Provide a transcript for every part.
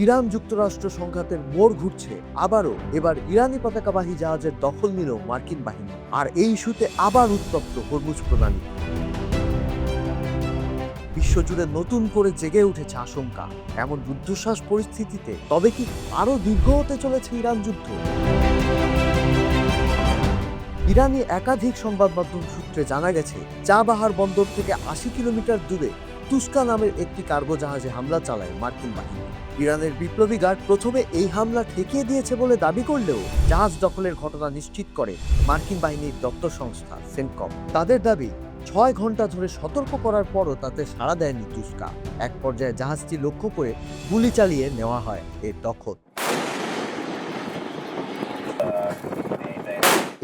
Iran যুক্তরাষ্ট্র সংঘাতের মোড় ঘুরছে আবারও। এবার ইরানি পতাকাবাহী জাহাজের দখল নিল মার্কিন বাহিনী, আর এই ইস্যুতে আবার উত্তপ্ত হরমুজ প্রণালী। বিশ্বজুড়ে নতুন করে জেগে উঠেছে আশঙ্কা, এমন রুদ্ধশ্বাস পরিস্থিতিতে তবে কি আরো দীর্ঘ হতে চলেছে ইরান যুদ্ধ? ইরানি একাধিক সংবাদ মাধ্যম সূত্রে জানা গেছে, চাবাহার বন্দর থেকে ৮০ কিলোমিটার দূরে তুস্কা নামের একটি কার্গো জাহাজে হামলা চালায় মার্কিন বাহিনী। ইরানের বিপ্লবী গার্ড প্রথমে এই হামলা ঠেকিয়ে দিয়েছে বলে দাবি করলেও জাহাজ দখলের ঘটনা নিশ্চিত করে মার্কিন বাহিনীর দপ্তর সংস্থা সেন্টকম। তাদের দাবি, ৬ ঘন্টা ধরে সতর্ক করার পরও তাতে সাড়া দেয়নি তুস্কা। এক পর্যায়ে জাহাজটি লক্ষ্য করে গুলি চালিয়ে নেওয়া হয় এর দখল।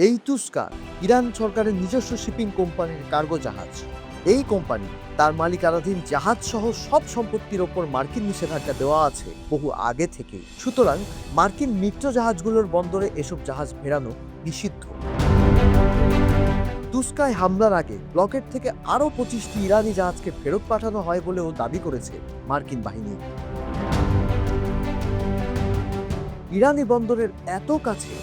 এই তুস্কা ইরান সরকারের নিজস্ব শিপিং কোম্পানির কার্গো জাহাজ। এই কোম্পানি তার মালিকানাধীন জাহাজ সহ সব সম্পত্তির ওপর মার্কিন নিষেধাজ্ঞা দেওয়া আছে বহু আগে থেকেই। সুতরাং মার্কিন মিত্র জাহাজগুলোর বন্দরে এসব জাহাজ ফেরানো নিষিদ্ধ। তুস্কায় হামলার আগে ব্লকেট থেকে আরও ২৫টি ইরানি জাহাজকে ফেরত পাঠানো হয় বলেও দাবি করেছে মার্কিন বাহিনী। ইরানি বন্দরের এত কাছে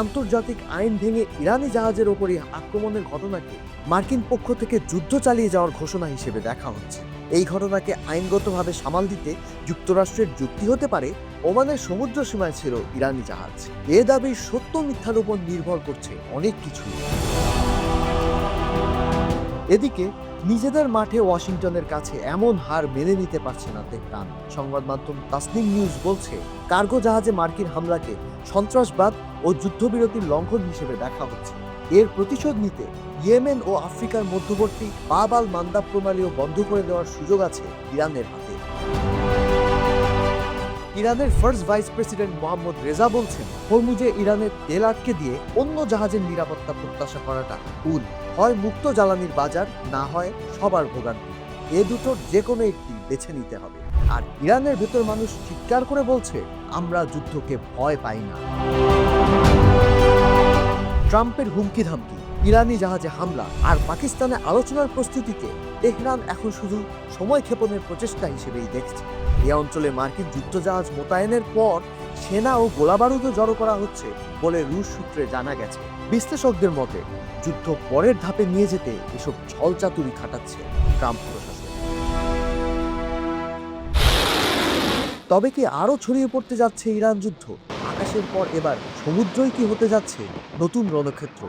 আন্তর্জাতিক আইন ভেঙে ইরানি জাহাজের ওপরই আক্রমণের ঘটনাকে মার্কিন পক্ষ থেকে যুদ্ধ চালিয়ে যাওয়ার ঘোষণা হিসেবে দেখা হচ্ছে। এই ঘটনাকে আইনগতভাবে সামাল দিতে যুক্তরাষ্ট্রের যুক্তি হতে পারে, ওমানের সমুদ্র সীমায় ছিল ইরানি জাহাজ। এ দাবির সত্য মিথ্যার উপর নির্ভর করছে অনেক কিছু। এদিকে নিজেদের মাঠে ওয়াশিংটনের কাছে এমন হার মেনে নিতে পারছে না তেহরান। সংবাদ মাধ্যম তাসনিম নিউজ বলছে, কার্গো জাহাজে মার্কিন হামলাকে সন্ত্রাসবাদ ও যুদ্ধবিরতির লঙ্ঘন হিসেবে দেখা হচ্ছে। এর প্রতিশোধ নিতে ইয়েমেন ও আফ্রিকার মধ্যবর্তী বাব আল মান্দাব প্রণালীও বন্ধ করে দেওয়ার সুযোগ আছে ইরানের হাতে। ইরানের first vice president Mohammad Reza বলছেন, হরমুজে ইরানের তেল আটকে দিয়ে অন্য জাহাজের নিরাপত্তা প্রত্যাশা করাটা ভুল। হয় মুক্ত জ্বালানির বাজার, না হয় সবার ভোগান্তি। এ দুটোর যে কোনো একটি বেছে নিতে হবে। আর ইরানের ভেতর মানুষ চিৎকার করে বলছে, আমরা যুদ্ধকে ভয় পাই না। ট্রাম্পের হুমকি ধামকি, ইরানি জাহাজে হামলা আর পাকিস্তানে আলোচনার প্রস্তুতিকে তেহরান এখন শুধু সময় ক্ষেপণের প্রচেষ্টা হিসেবেই দেখছে। এই অঞ্চলে মার্কিন যুদ্ধজাহাজ মোতায়েনের পর সেনা ও গোলাবারুদও জড়ো করা হচ্ছে বলে রুশ সূত্রে জানা গেছে। বিশ্লেষকদের মতে, যুদ্ধ পরের ধাপে নিয়ে যেতে এসব ছলচাতুরি খাটাচ্ছে ট্রাম্প প্রশাসন। তবে কি আরো ছড়িয়ে পড়তে যাচ্ছে ইরান যুদ্ধ? আকাশের পর এবার সমুদ্রই কি হতে যাচ্ছে নতুন রণক্ষেত্র?